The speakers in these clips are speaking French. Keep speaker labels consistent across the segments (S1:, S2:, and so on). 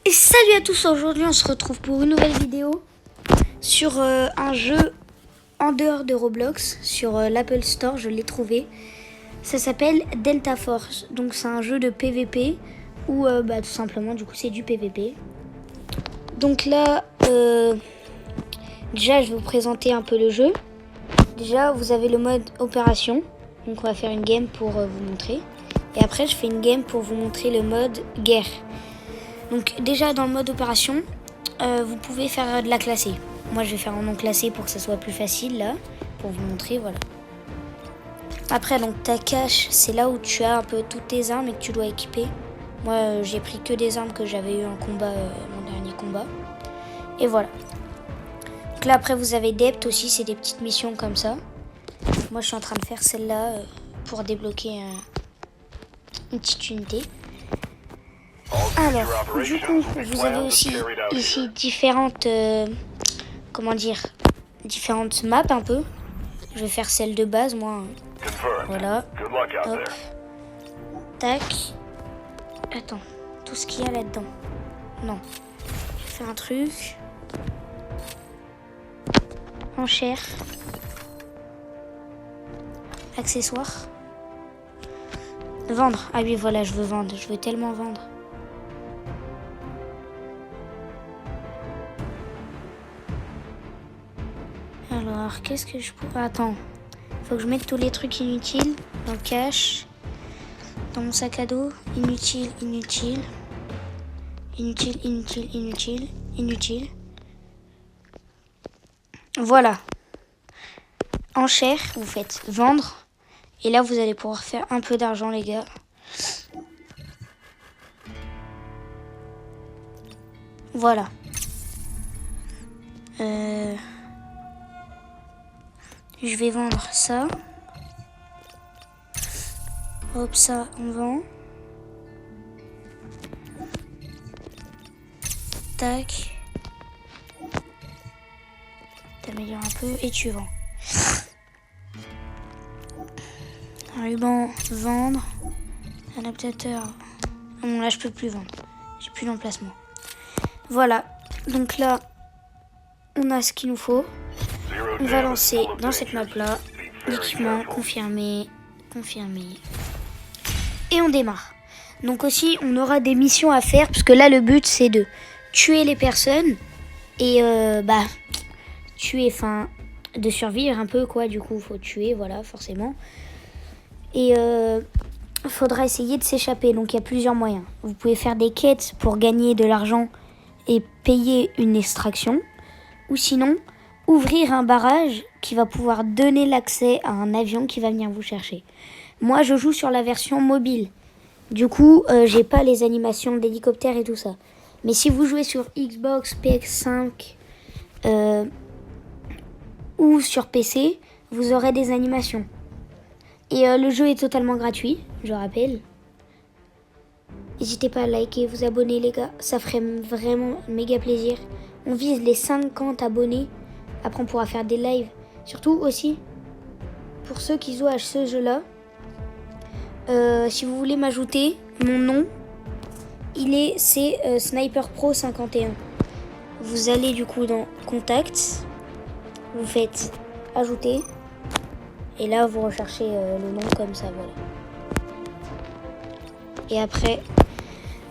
S1: Et salut à tous, aujourd'hui on se retrouve pour une nouvelle vidéo sur un jeu en dehors de Roblox, sur l'Apple Store, je l'ai trouvé. Ça s'appelle Delta Force, donc c'est un jeu de PVP où tout simplement du coup c'est du PVP. Donc là, déjà je vais vous présenter un peu le jeu. Déjà vous avez le mode opération, donc on va faire une game pour vous montrer. Et après je fais une game pour vous montrer le mode guerre. Donc déjà dans le mode opération, vous pouvez faire de la classée. Moi je vais faire un non classé pour que ça soit plus facile là, pour vous montrer, voilà. Après donc ta cache, c'est là où tu as un peu toutes tes armes et que tu dois équiper. Moi j'ai pris que des armes que j'avais eu en combat, mon dernier combat. Et voilà. Donc là après vous avez Dept aussi, c'est des petites missions comme ça. Moi je suis en train de faire celle-là pour débloquer une petite unité. Alors, du coup, vous avez aussi ici différentes, différentes maps un peu. Je vais faire celle de base, moi. Voilà. Hop. Tac. Attends, tout ce qu'il y a là-dedans. Non. Je fais un truc. Enchères. Accessoires. Vendre. Ah oui, voilà, je veux vendre. Je veux tellement vendre. Alors, qu'est-ce que je peux... Attends. Faut que je mette tous les trucs inutiles dans le cache. Dans mon sac à dos. Inutile, inutile. Inutile, inutile, inutile. Inutile. Voilà. Enchère, vous faites vendre. Et là, vous allez pouvoir faire un peu d'argent, les gars. Voilà. Je vais vendre ça. Hop, ça, on vend. Tac. T'améliores un peu et tu vends. Ruban, vendre. Adaptateur. Bon, là, je peux plus vendre. J'ai plus d'emplacement. Voilà. Donc là, on a ce qu'il nous faut. On va lancer dans cette map-là. L'équipement, confirmé, confirmé. Et on démarre. Donc aussi, on aura des missions à faire. Parce que là, le but, c'est de tuer les personnes. Et tuer, enfin, de survivre un peu, quoi. Du coup, il faut tuer, voilà, forcément. Et faudra essayer de s'échapper. Donc, il y a plusieurs moyens. Vous pouvez faire des quêtes pour gagner de l'argent et payer une extraction. Ou sinon, ouvrir un barrage qui va pouvoir donner l'accès à un avion qui va venir vous chercher. Moi, je joue sur la version mobile. Du coup, j'ai pas les animations d'hélicoptère et tout ça. Mais si vous jouez sur Xbox, PS5 ou sur PC, vous aurez des animations. Et le jeu est totalement gratuit, je rappelle. N'hésitez pas à liker, vous abonner les gars, ça ferait vraiment méga plaisir. On vise les 50 abonnés, après on pourra faire des lives. Surtout aussi, pour ceux qui jouent à ce jeu-là, si vous voulez m'ajouter, mon nom, c'est Sniper Pro 51. Vous allez du coup dans Contact, vous faites ajouter, et là vous recherchez le nom comme ça, voilà. Et après,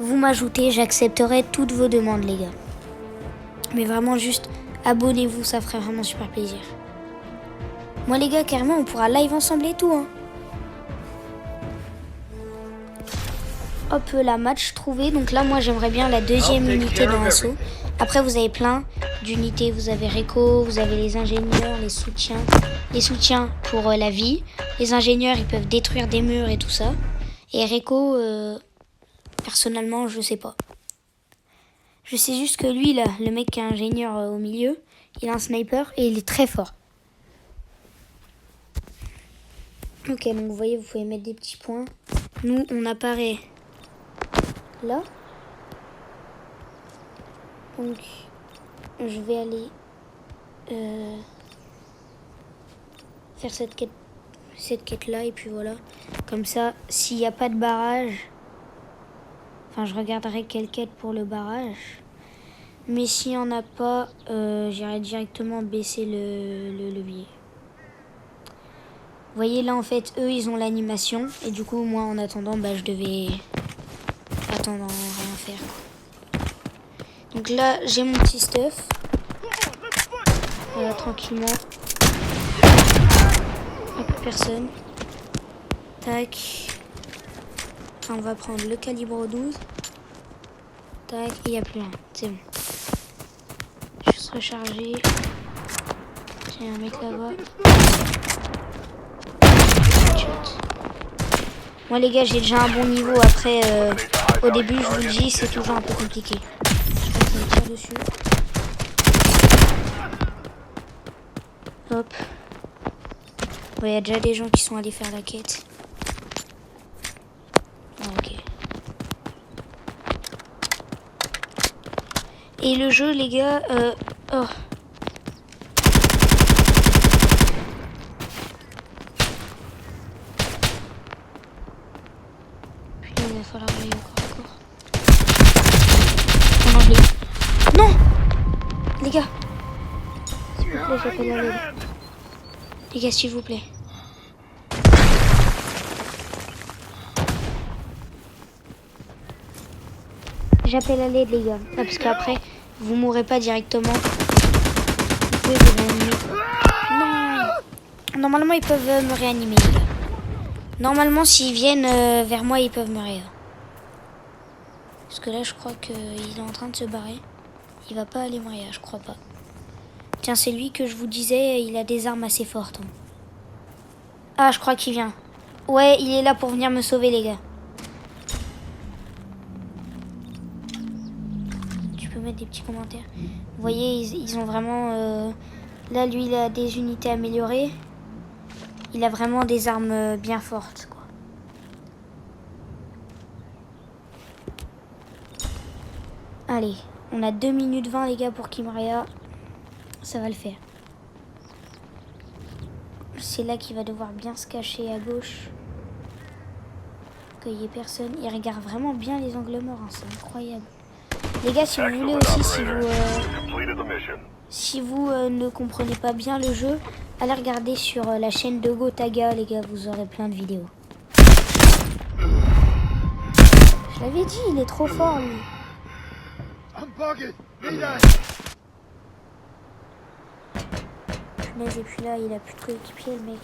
S1: vous m'ajoutez, j'accepterai toutes vos demandes les gars. Mais vraiment juste abonnez-vous, ça ferait vraiment super plaisir. Moi les gars, carrément on pourra live ensemble et tout hein. Hop, la match trouvée. Donc là moi j'aimerais bien la deuxième unité dans l'assaut. Après vous avez plein d'unités. Vous avez Réco, vous avez les ingénieurs, les soutiens. Les soutiens pour la vie. Les ingénieurs ils peuvent détruire des murs et tout ça. Et Réco, personnellement je sais pas. Je sais juste que lui là, le mec qui est ingénieur au milieu, il a un sniper et il est très fort. Ok, donc vous voyez, vous pouvez mettre des petits points. Nous, on apparaît là. Donc, je vais aller faire cette quête là et puis voilà. Comme ça, s'il n'y a pas de barrage, Enfin, je regarderai quelle quête pour le barrage. Mais s'il n'y en a pas, j'irai directement baisser le levier. Vous voyez, là, en fait, eux, ils ont l'animation. Et du coup, moi, en attendant, bah, je devais attendre, rien faire, quoi. Donc là, j'ai mon petit stuff. Voilà, tranquillement. Hop, personne. Tac. Enfin, on va prendre le calibre 12. Tac, il n'y a plus rien. C'est bon. Juste recharger. J'ai un mec là-bas. Moi les gars, j'ai déjà un bon niveau. Après, au début, je vous le dis, c'est toujours un peu compliqué. Je pense qu'on tire dessus. Hop. Il y a déjà des gens qui sont allés faire la quête. Ah, ok. Et le jeu, les gars, oh. Putain, il va falloir aller encore. En anglais. Non! Les gars! S'il vous plaît, j'appelle à l'aide. Les gars, s'il vous plaît. J'appelle à l'aide, les gars. Ah, parce qu'après, vous mourrez pas directement. Vous pouvez vous réanimer. Non! Normalement, ils peuvent me réanimer, les gars. Normalement, s'ils viennent vers moi, ils peuvent me réanimer. Parce que là, je crois qu'il est en train de se barrer. Il va pas aller me réanimer, je crois pas. Tiens, c'est lui que je vous disais, il a des armes assez fortes. Hein. Ah, je crois qu'il vient. Ouais, il est là pour venir me sauver, les gars. Mettre des petits commentaires. Vous voyez, ils ont vraiment... Là, lui, il a des unités améliorées. Il a vraiment des armes bien fortes, quoi. Allez, on a 2 minutes 20, les gars, pour Kimria. Ça va le faire. C'est là qu'il va devoir bien se cacher à gauche. Qu'il n'y ait personne. Il regarde vraiment bien les angles morts, hein. C'est incroyable. Les gars, si vous voulez aussi, si vous ne comprenez pas bien le jeu, allez regarder sur la chaîne de Gotaga, les gars, vous aurez plein de vidéos. Je l'avais dit, il est trop fort, lui. Punaise, et puis là, il a plus de coéquipier, le mec.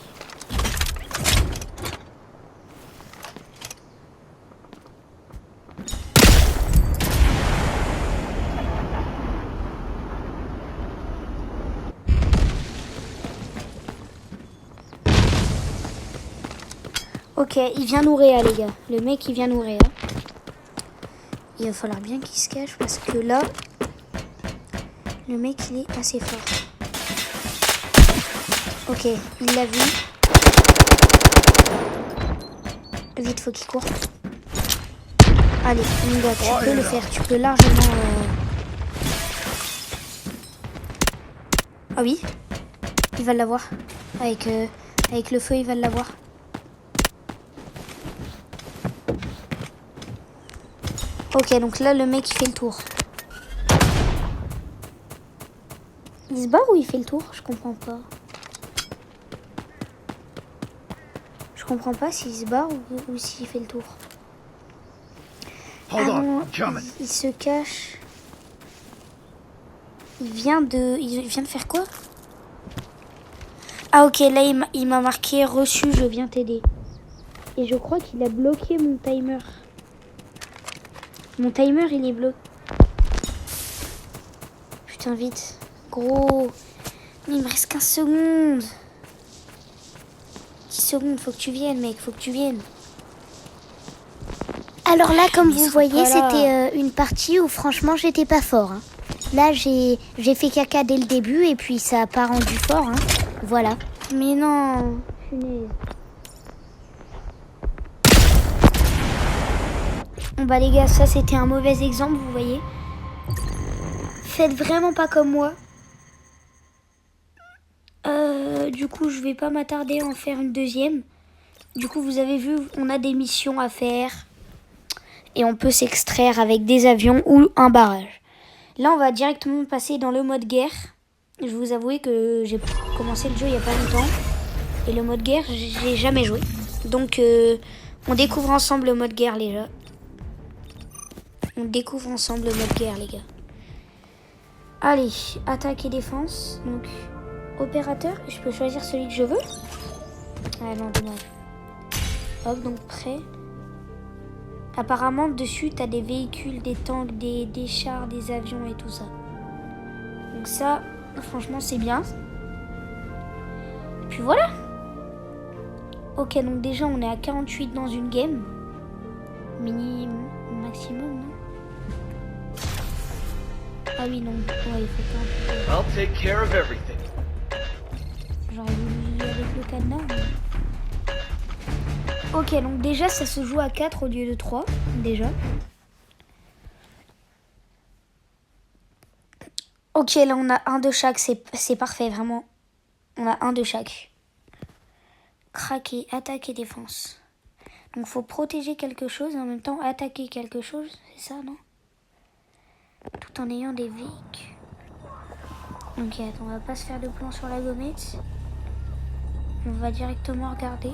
S1: Ok, il vient nous réa, les gars. Le mec, il vient nous réa. Il va falloir bien qu'il se cache parce que là, le mec, il est assez fort. Ok, il l'a vu. Vite, faut qu'il court. Allez, mon gars, tu peux le faire. Tu peux largement... Ah oui, il va l'avoir. Avec le feu, il va l'avoir. Ok, donc là, le mec, il fait le tour. Il se barre ou il fait le tour? Je comprends pas. Je comprends pas s'il se barre ou s'il fait le tour. Ah non, il se cache. Il vient de faire quoi? Ah ok, là, il m'a marqué reçu, je viens t'aider. Et je crois qu'il a bloqué mon timer. Mon timer, il est bloqué. Putain, vite. Gros. Mais il me reste 15 secondes. 10 secondes, faut que tu viennes, mec. Faut que tu viennes.
S2: Alors là, comme vous voyez, c'était une partie où franchement, j'étais pas fort. Hein. Là, j'ai fait caca dès le début et puis ça a pas rendu fort. Hein. Voilà.
S1: Mais non. Punaise. Bon bah les gars, ça c'était un mauvais exemple, vous voyez. Faites vraiment pas comme moi. Du coup, je vais pas m'attarder à en faire une deuxième. Du coup, vous avez vu, on a des missions à faire. et on peut s'extraire avec des avions ou un barrage. Là, on va directement passer dans le mode guerre. Je vais vous avouer que j'ai commencé le jeu il n'y a pas longtemps. Et le mode guerre, j'ai jamais joué. Donc, on découvre ensemble le mode guerre, les gars. On découvre ensemble le mode guerre, les gars. Allez, attaque et défense. Donc, opérateur, je peux choisir celui que je veux. Ah non, dommage. Hop, donc prêt. Apparemment, dessus, t'as des véhicules, des tanks, des chars, des avions et tout ça. Donc ça, franchement, c'est bien. Et puis voilà. Ok, donc déjà, on est à 48 dans une game. Maximum, non? Ah oui, non. Ouais, il faut pas.
S3: I'll take care of everything.
S1: J'aurais voulu avec le cadenas. Mais... Ok, donc déjà, ça se joue à 4 au lieu de 3. Déjà. Ok, là, on a un de chaque. C'est parfait, vraiment. On a un de chaque. Craquer, attaque et défense. Donc, faut protéger quelque chose et en même temps attaquer quelque chose. C'est ça, non? Tout en ayant des véhicules. Ok, attends, on va pas se faire de plan sur la gommette. On va directement regarder.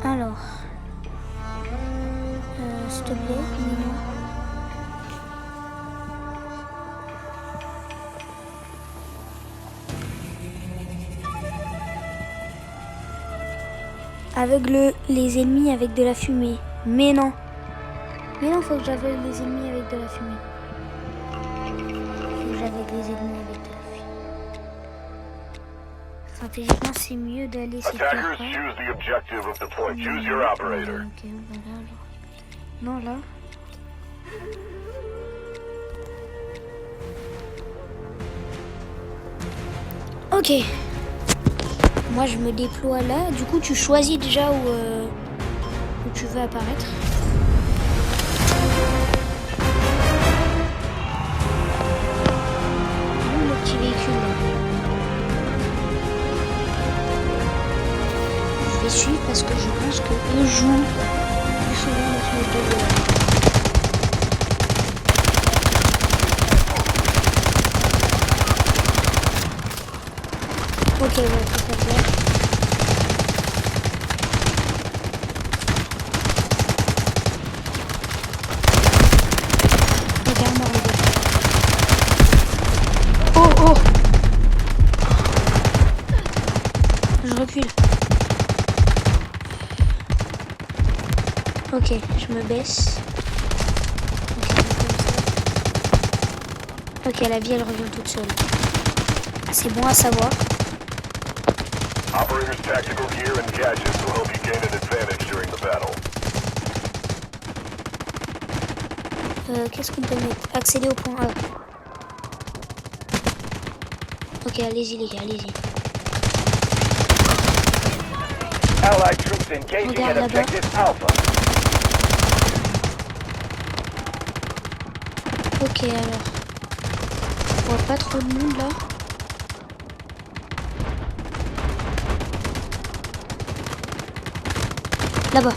S1: Alors, s'il te plaît, mignon. Aveugle les ennemis avec de la fumée. Mais non. Mais non, faut que j'aveugle les ennemis avec de la fumée. Faut que j'aveugle les ennemis avec de la fumée. Stratégiquement, c'est mieux d'aller se faire.
S4: Attackers, choose the objective of deploy. Choose your operator.
S1: Ok, voilà. Non, là. Ok. Moi, je me déploie là. Du coup, tu choisis déjà où tu veux apparaître. Le petit véhicule là. Je vais suivre parce que je pense que eux jouent plus souvent dans ce mode de jeu. Ok, ouais, faut faire ça. Regarde-moi, les gars. Oh, oh! Je recule. Ok, je me baisse. Ok, la vie, elle revient toute seule. C'est bon à savoir.
S4: Operators' tactical gear and gadgets will help you gain an advantage during the battle.
S1: Qu'est-ce qu'on peut mettre? Accéder au point A. Ok, allez-y les gars, allez-y.
S4: Allied troops engaging
S1: Regarde
S4: at
S1: là-bas.
S4: objective Alpha.
S1: Ok, alors. On voit pas trop de monde là. Là-bas.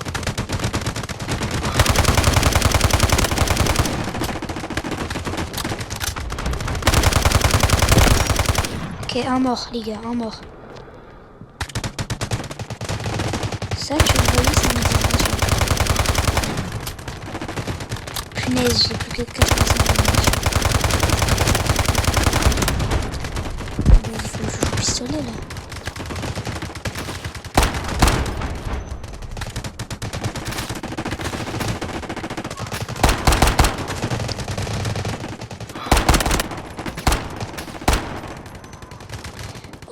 S1: Ok, un mort, les gars, un mort. Ça, tu le voyais, ça m'intéresse. Punaise, j'ai plus que 85 damage. Il faut que je joue au pistolet là.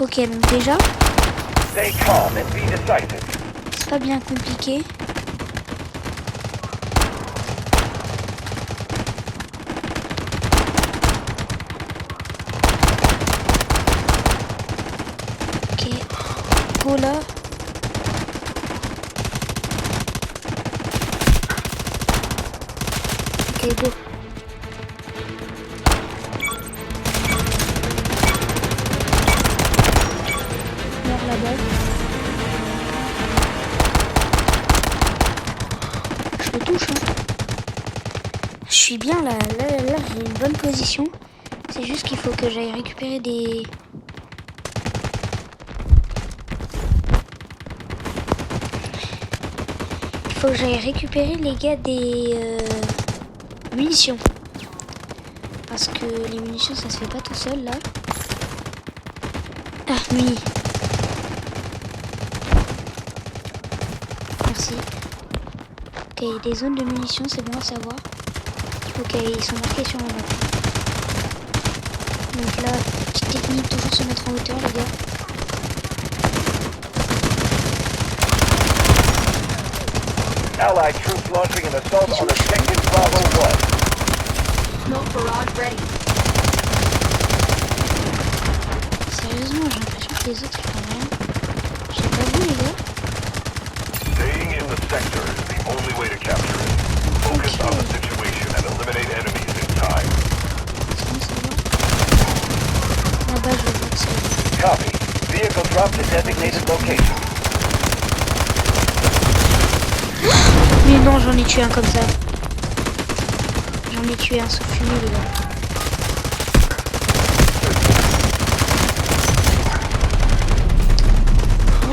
S1: Ok, donc déjà,
S4: Stay calm and be decisive.
S1: c'est pas bien compliqué. Ok, go là. Ok, go. là-bas. Je le touche, hein. Je suis bien là, j'ai une bonne position. C'est juste qu'il faut que j'aille récupérer des... Il faut que j'aille récupérer, les gars, des munitions. Parce que les munitions, ça se fait pas tout seul, là. Ah, oui. Merci. Ok, des zones de munitions, c'est bon à savoir. Ok, ils sont marqués sur la map. Donc là, petite technique, toujours se mettre en hauteur, les gars.
S4: Allied troops launching an assault on objective Bravo 1.
S3: Smoke barrage ready.
S1: Sérieusement, j'ai l'impression que les autres ils font rien. J'ai pas vu, les gars.
S4: Staying in the sector is the only way to capture it. Focus on the situation and eliminate enemies in time.
S1: Sinon, ça va. Là-bas, je vois que c'est...
S4: Copy. Vehicle drop to designated location.
S1: Mais non, j'en ai tué un comme ça. J'en ai tué un sous fumée, les gars.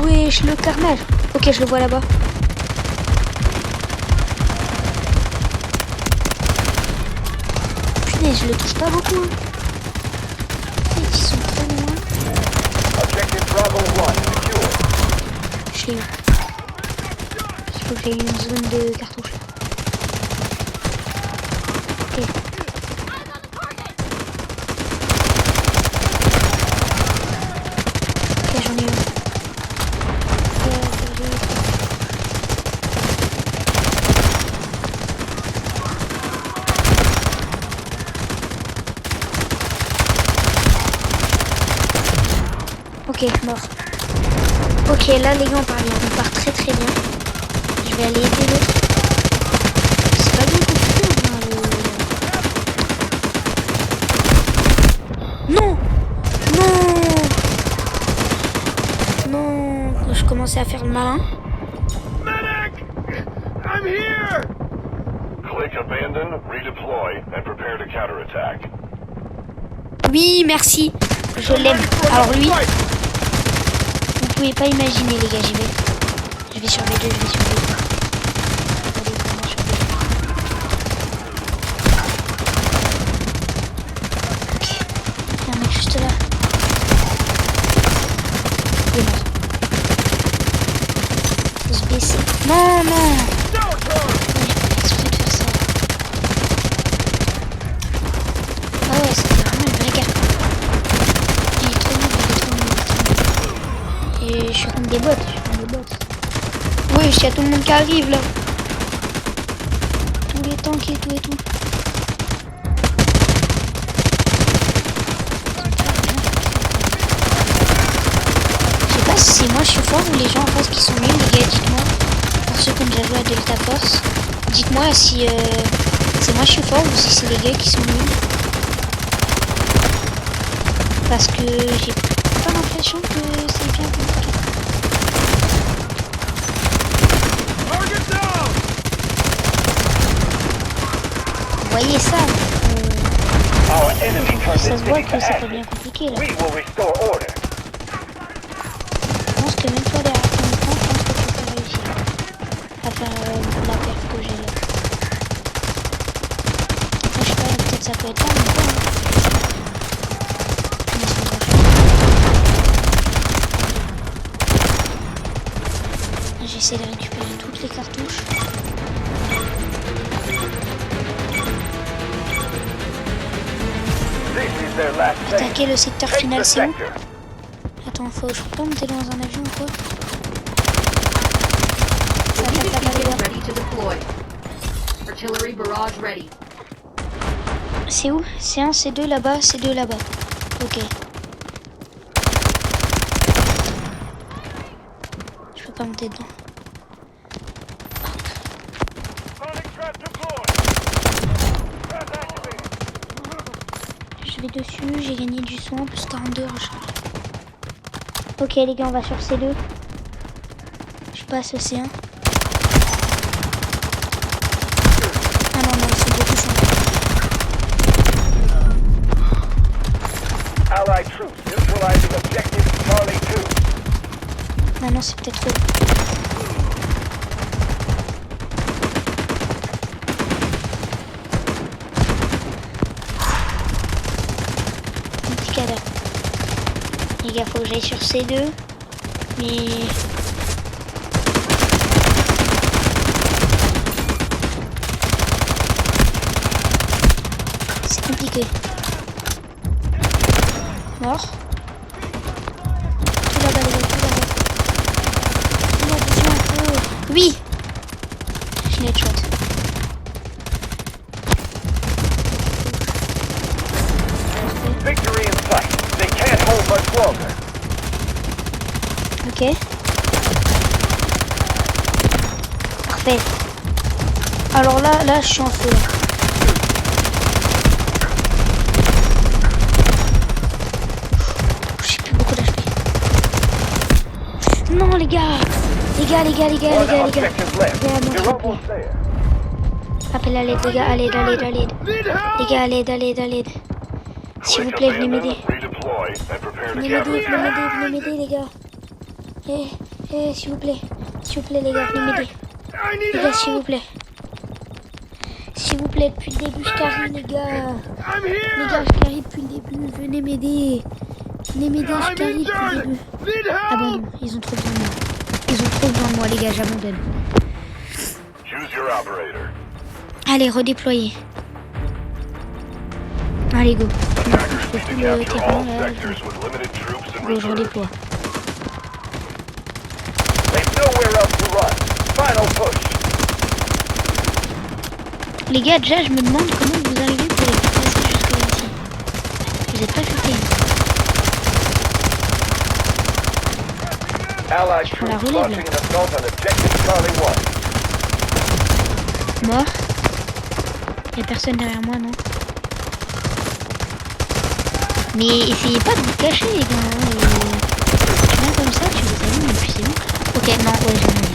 S1: Wesh, le carnage. Ok, je le vois là-bas. Punaise, je le touche pas beaucoup. Hein. Ils sont trop loin.
S4: Objective Bravo 1 secure.
S1: Je l'ai eu. Il faut que j'aille une zone de cartouche. Ok. Ok, j'en ai une. Ok, mort. Ok, là les gars, on part bien. On part très très bien. Je vais aller aider l'autre. C'est pas bien compliqué, enfin, Non. Non. Non. Je commençais à faire le malin.
S4: Medic! I'm here! Click abandon, redeploy, and prepare to counterattack.
S1: Oui, merci. Je l'aime. Alors lui, vous pouvez pas imaginer, les gars, j'y vais. Je vais sur les deux, je vais sur les deux. Allez, comment sur les deux. Ok. Il y a un mec juste là. Il est mort. Faut se baisser. Non, non. Ouais, j'ai pas fait exprès de faire ça. Ah ouais, c'était vraiment une vraie carte. Il est trop nul, il est trop nul, il est trop nul. Et je suis comme des bots, Oui, il y a tout le monde qui arrive là. Tous les tanks et tout et tout. Je sais pas si c'est moi je suis fort ou les gens en face qui sont nuls, les gars, dites-moi. Pour ceux qui ont déjà joué à Delta Force, dites-moi si c'est moi je suis fort ou si c'est les gars qui sont nuls. Parce que j'ai pas l'impression que c'est bien compliqué. Vous voyez ça
S4: Our enemy turned
S1: Ça se
S4: this
S1: voit
S4: city
S1: que
S4: to
S1: c'est pas
S4: ashes.
S1: bien compliqué là.
S4: We will restore order.
S1: Je pense que même toi derrière ton écran, je pense que tu peux réussir à faire la perf que j'ai là. Après, je sais pas, peut-être ça peut être là, mais pas. Hein. Mais c'est bon. J'essaie de récupérer toutes les cartouches.
S4: This is their last stand.
S1: Attaquer le secteur
S4: Take
S1: final,
S4: the
S1: c'est où?
S4: sector.
S1: Attends, je peux pas monter dans un avion ou quoi? Ça attaque là-bas, les gars.
S3: Ready to deploy. Artillery barrage ready.
S1: C'est où? C'est un, c'est deux là-bas, c'est deux là-bas. Ok. Je peux pas monter dedans.
S4: Sonic trap deployed. Trap activated.
S1: Je vais dessus, j'ai gagné du soin, plus 42 recharge. Ok les gars, on va sur C2. Je passe au C1. Ah non, non, ils sont beaucoup chambres.
S4: Allied troops neutralizing objective Charlie 2.
S1: Ah non, c'est peut-être trop. Un petit cadavre. Les gars, faut que j'aille sur C2. Mais... c'est compliqué. Mort. Tout là-bas, les gars, tout là-bas. Attention un peu. Oui. Je l'ai headshot.
S4: Victory in sight. They can't hold much longer.
S1: Ok. Parfait. Alors là, je suis en feu. Là. J'ai plus beaucoup d'HP. Non les gars. Les gars.
S4: One objective left.
S1: Regarde, mon
S4: You're
S1: truc.
S4: almost there.
S1: Appel à l'aide les gars, à l'aide. Les gars, à l'aide. S'il vous plaît, venez m'aider.
S4: Redeploy and prepare to
S1: Venez
S4: gather
S1: m'aider,
S4: the
S1: venez m'aider les gars. S'il vous plaît. S'il vous plaît les gars, venez m'aider. Les gars, s'il vous plaît. S'il vous plaît, depuis le début, je carry les gars. Les gars, je carry depuis le début. Venez m'aider. Venez m'aider, je carry depuis le début. Ah bon, non, ils ont trop besoin de moi. Les gars, j'abandonne.
S4: Choose your operator.
S1: Allez, redéployer. Allez, go.
S4: Attackers
S1: Je fais
S4: need
S1: tout
S4: to
S1: le
S4: capture
S1: terrain
S4: all
S1: là.
S4: sectors with limited troops and
S1: Go, je
S4: reserves.
S1: redéploie.
S4: They've nowhere else to run. Final push.
S1: Les gars, déjà, je me demande comment vous arrivez pour les passer jusque ici. Vous êtes pas futés.
S4: Allied
S1: Pour la
S4: troops
S1: relève,
S4: launching an assault on objective Charlie 1.
S1: Mort. Y'a personne derrière moi, non? Mais essayez pas de vous cacher, les gars. Hein, tu viens comme ça, tu les allumes et puis c'est bon. Ok, non, ouais, j'ai mis.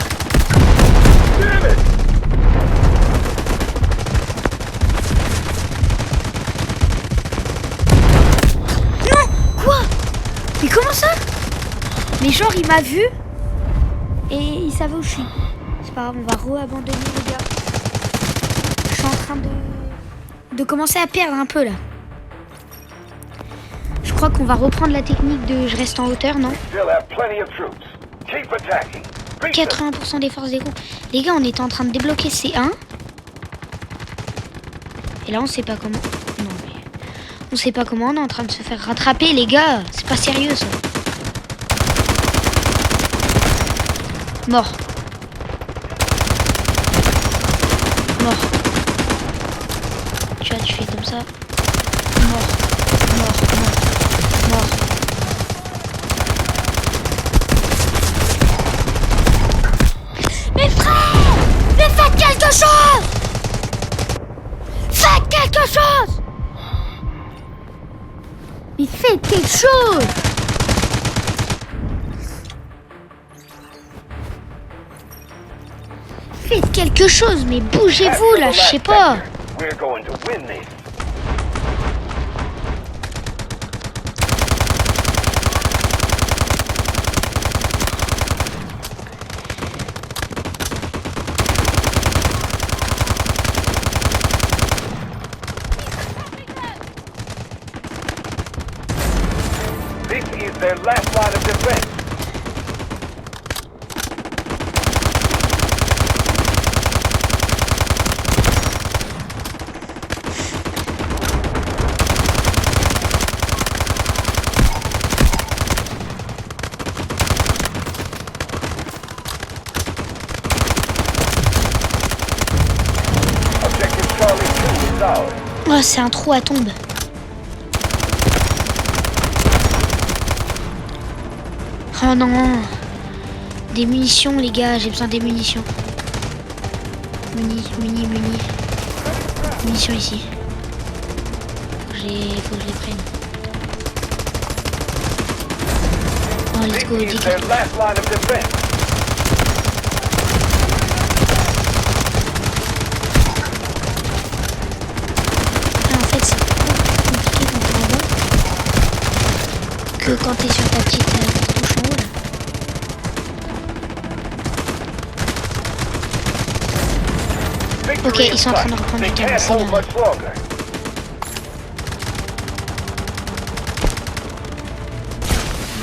S4: Damn it!
S1: Non! Quoi? Mais comment ça? Mais genre, il m'a vu et il savait où je suis. C'est pas grave, on va re-abandonner, les gars. Je suis en train de commencer à perdre un peu là. Je crois qu'on va reprendre la technique de je reste en hauteur, non?
S4: Still have plenty of troops. Keep attacking. Reach them.
S1: 80% des forces des groupes. Les gars, on était en train de débloquer C1. Et là, on sait pas comment. Non, mais. On sait pas comment, on est en train de se faire rattraper, les gars. C'est pas sérieux, ça. Mort. Mort. Tu vois, tu fais comme ça. Mort. Mais frère! Mais faites quelque chose! Faites quelque chose! Mais faites quelque chose! Faites quelque chose, mais bougez-vous là, je sais pas.
S4: We're going to win this. This is their last line of defense. Objective Charlie 2 is ours.
S1: Oh, c'est un trou à tombe. Oh non. Des munitions, les gars, j'ai besoin des munitions. Munitions ici. Faut que je les prenne. Oh let's go,
S4: This is
S1: dig.
S4: their last line of defense.
S1: Ah, en fait, c'est plus compliqué quand t'es en bas que quand t'es sur ta petite cartouche en haut là.
S4: Victory
S1: Ok,
S4: in
S1: ils sont en train de
S4: sight.
S1: reprendre
S4: They
S1: du calme,
S4: can't
S1: c'est
S4: hold
S1: bien.
S4: much longer.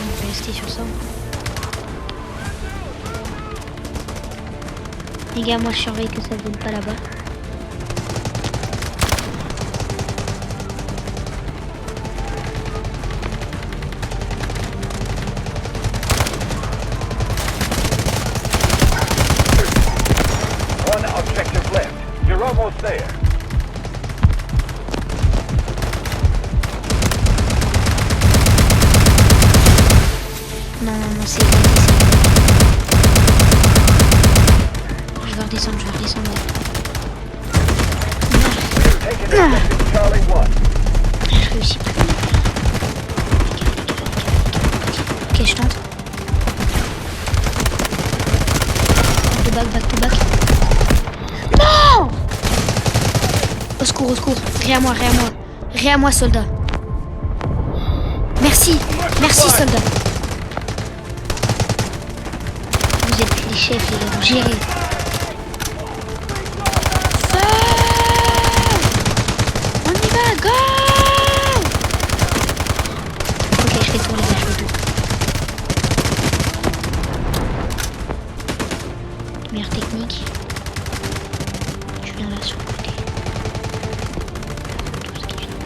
S1: On va rester sur ça. Les gars, moi je surveille que ça ne vienne pas là-bas.
S4: One objective left. You're almost there.
S1: Non, non, non, c'est je vais redescendre, je vais redescendre.
S4: Taking effective Charlie 1.
S1: Je réussis plus. Ok, je tente. Back to back. Non! Au secours, au secours. Rien à moi, rien à moi. Rien à moi, soldat. Merci, merci, soldat. Vous êtes les chefs, les gars, vous gérez. Feu! On y va, go! Ok, je fais tour, les gars, je fais tour. Meilleure technique. Je viens là sur le côté. Tout ce qui vient.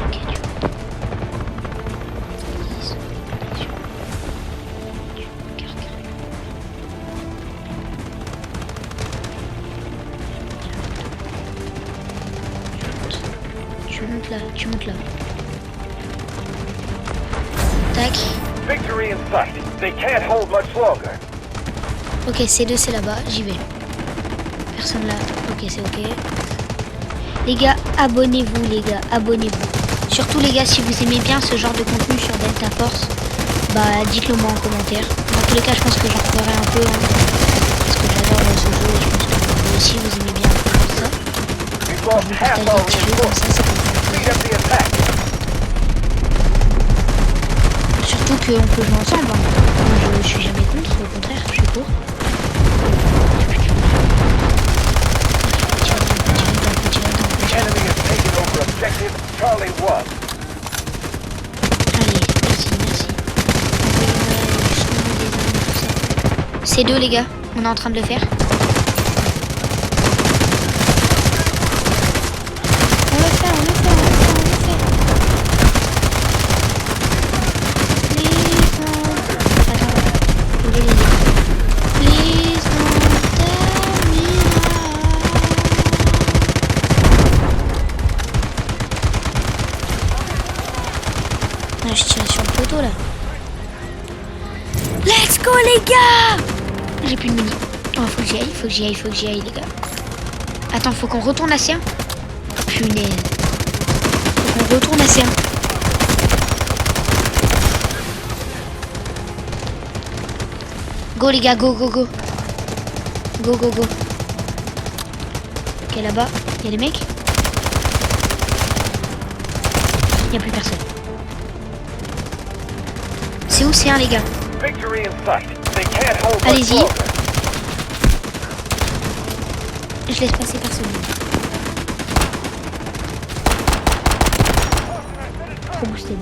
S1: Ok, tu vois. Tu montes là. Tac.
S4: Victory in sight. They can't hold much longer.
S1: Ok, C2 c'est là-bas, j'y vais. Personne là. Ok, c'est ok. Les gars, abonnez-vous les gars, abonnez-vous. Surtout les gars, si vous aimez bien ce genre de contenu sur Delta Force, bah dites-le moi en commentaire. Dans tous les cas, je pense que j'en ferai un peu, hein, parce que j'adore ce jeu et je pense que vous aussi vous aimez bien un peu ça.
S4: We've
S1: Quand
S4: lost
S1: je vous
S4: half
S1: partage
S4: our
S1: des petits jeux comme ça,
S4: reinforcements.
S1: ça peut me faire
S4: Speed
S1: plaisir.
S4: up the attack.
S1: Surtout qu'on peut jouer ensemble. Hein. Moi, je suis jamais contre, au contraire, je suis pour.
S4: Enemy has taken over objective Charlie 1.
S1: Allez, merci, merci. Envoyez-moi justement des armes, tout ça. C'est deux les gars, on est en train de le faire. On le fait, on le fait, on le fait, on le fait. Please don't... Attends, faut les lire. Please don't tell me ah, je tire sur le poteau là. Let's go les gars! J'ai plus de mini. Oh, faut que j'y aille, faut que j'y aille, faut que j'y aille les gars. Attends, faut qu'on retourne à Sien. Punaise. Faut qu'on retourne à Sien. Go les gars, go, go, go. Go, go, go. Ok, là-bas, il y a des mecs. Il n'y a plus personne. C'est où c'est un les gars?
S4: Victory in sight. They can't hold much
S1: Allez-y.
S4: longer.
S1: Je laisse passer personne. Trop boosté.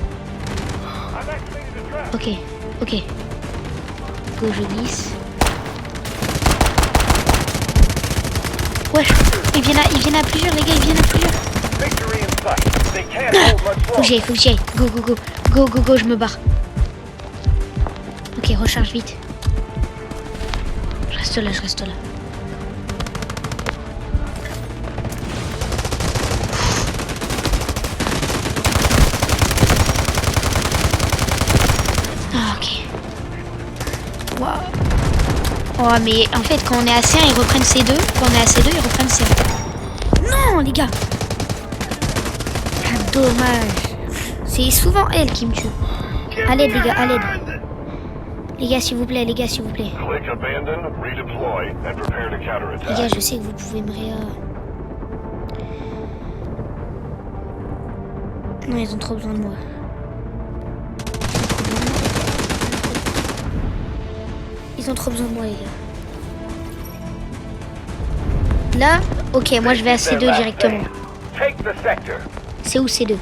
S1: Ok, ok. Go, je glisse. Wesh, ils viennent à plusieurs les gars, ils viennent à plusieurs.
S4: Victory in sight. They can't hold much
S1: Faut que j'y aille,
S4: longer.
S1: faut que j'y aille. Go, go, go. Go, go, go, je me barre. Ok, recharge vite. Je reste là, je reste là. Ah, ok. Waouh. Oh, mais en fait, quand on est à C1, ils reprennent C2. Quand on est à C2, ils reprennent C1. Non, les gars. Ah, dommage. C'est souvent elle qui me tue.
S2: À l'aide, les gars, à l'aide. Les gars, s'il vous plaît, les gars, s'il vous plaît.
S4: Click abandon, redeploy, and prepare to
S2: Les gars,
S4: counterattack.
S2: je sais que vous pouvez me Non, ils ont trop besoin de moi. Ils ont trop besoin de moi, les gars. Là, ok, moi je vais à C2 directement.
S4: Take the sector.
S2: C'est où C2?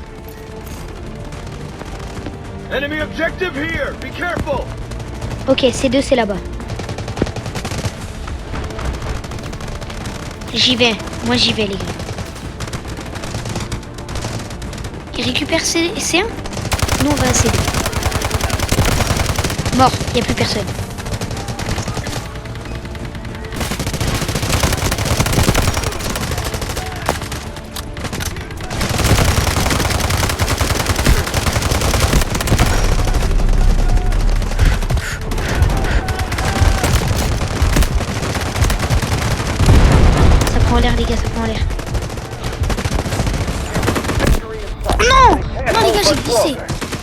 S4: Enemy objective here. Be careful.
S2: Ok, C2 c'est là-bas. J'y vais, moi j'y vais, les gars. Il récupère C1? Nous on va à C2. Mort, y a plus personne. Ça prend en l'air, les gars, ça prend en l'air. Non! Non, les gars, j'ai glissé.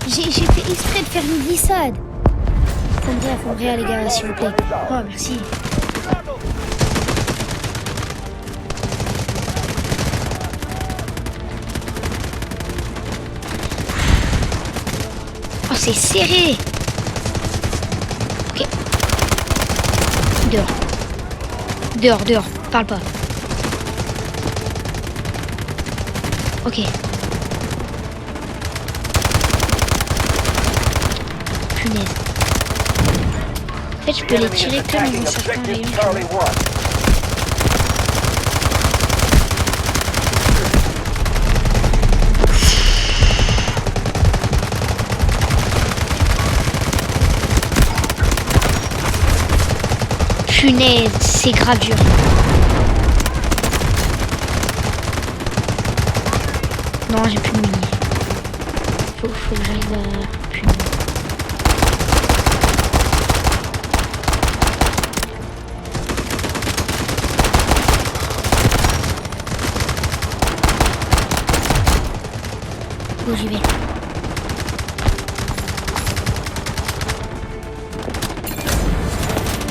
S2: J'ai fait exprès de faire une glissade. Faut me réa, les gars, s'il vous plaît. Oh, merci. Oh, c'est serré. Ok. Dehors. Dehors, dehors. Parle pas. Ok. Punaise. En fait, je peux les tirer que dans un certain rayon.
S4: Charlie 1.
S2: Punaise, c'est grave dur. Non, j'ai plus de mini. Faut que j'arrive à... Punaise. Où j'y vais.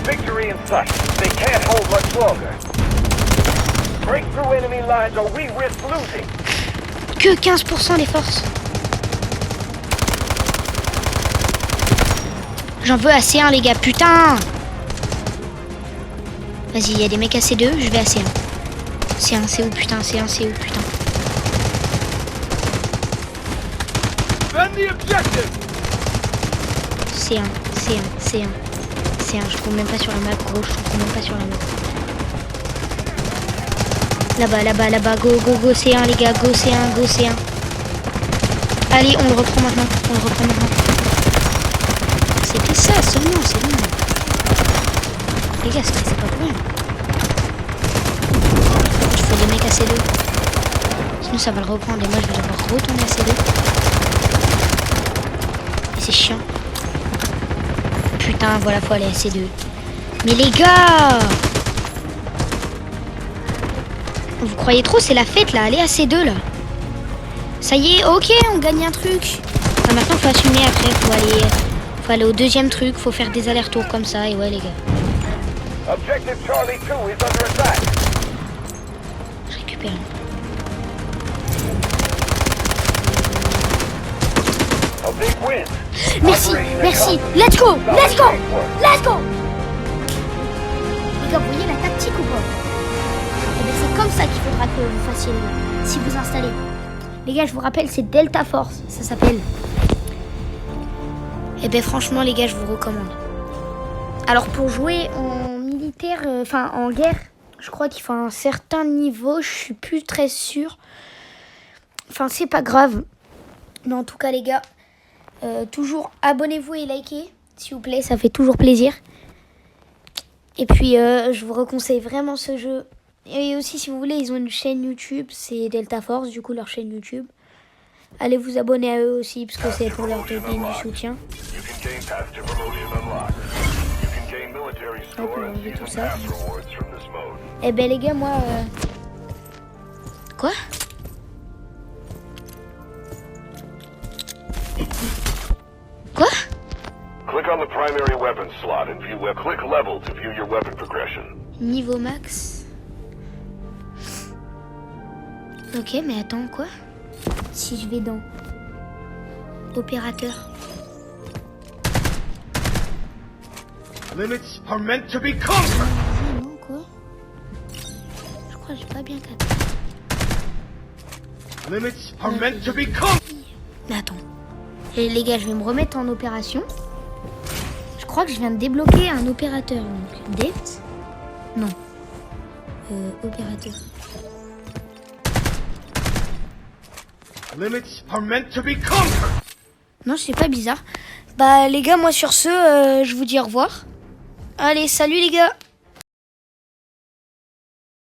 S4: Victory in sight. They can't hold much longer. Break through enemy lines or we risk losing.
S2: Que 15% des forces. J'en veux à C1, les gars, putain. Vas-y, il y a des mecs à C2, je vais à C1. C1, c'est où, putain, C1, c'est où, putain.
S4: Defend the objective.
S2: C1, C1, C1. C1, je trouve même pas sur la map, gros, je trouve même pas sur la map. Là-bas, là-bas, là-bas, go, go, go, C1, les gars, go, C1, go, C1. Allez, on le reprend maintenant, on le reprend maintenant. C'était ça seulement, c'est bon. Les gars, c'est pas pour rien. Je fais des mecs à C2. Sinon, ça va le reprendre et moi, je vais devoir retourner à C2. Et c'est chiant. Putain, voilà, faut aller à C2. Mais les gars! Vous croyez trop, c'est la fête là, allez à C2 là. Ça y est, ok, on gagne un truc. Enfin, maintenant, faut assumer après, faut aller au deuxième truc, faut faire des allers-retours comme ça, et ouais, les gars.
S4: Objective Charlie 2 is under attack.
S2: Je récupère.
S4: A big win.
S2: Merci, merci, let's go, let's go, let's go. Les gars, vous voyez la tactique ou pas? Eh bien, c'est comme ça qu'il faudra que vous fassiez, les gars, si vous installez. Les gars, je vous rappelle, c'est Delta Force, ça s'appelle. Eh bien, franchement, les gars, je vous recommande. Alors, pour jouer en militaire, enfin, en guerre, je crois qu'il faut un certain niveau, je suis plus très sûre. Enfin, c'est pas grave. Mais en tout cas, les gars, toujours abonnez-vous et likez, s'il vous plaît, ça fait toujours plaisir. Et puis, je vous reconseille vraiment ce jeu. Et aussi, si vous voulez, ils ont une chaîne YouTube, c'est Delta Force, du coup, leur chaîne YouTube. Allez vous abonner à eux aussi, parce que c'est pour leur donner du soutien.
S4: You can gain passive promotion unlocked. You can gain military
S2: On peut
S4: score and
S2: enlever
S4: see
S2: tout
S4: some
S2: ça.
S4: pass rewards from this mode.
S2: Eh ben les gars, moi... Quoi? Quoi?
S4: on the primary weapon slot and view click level to view your weapon progression.
S2: Niveau max. Ok, mais attends, quoi? Si je vais dans opérateur.
S5: Limits are meant to be conquered.
S2: Non, quoi? Je crois que j'ai pas bien capté.
S5: Limits are meant to be conquered.
S2: Mais attends. Et les gars, je vais me remettre en opération. Je crois que je viens de débloquer un opérateur. Donc, dette. Non. Opérateur.
S5: Limits are meant to be conquered.
S2: Non, c'est pas bizarre. Bah, les gars, moi sur ce, je vous dis au revoir. Allez, salut les gars!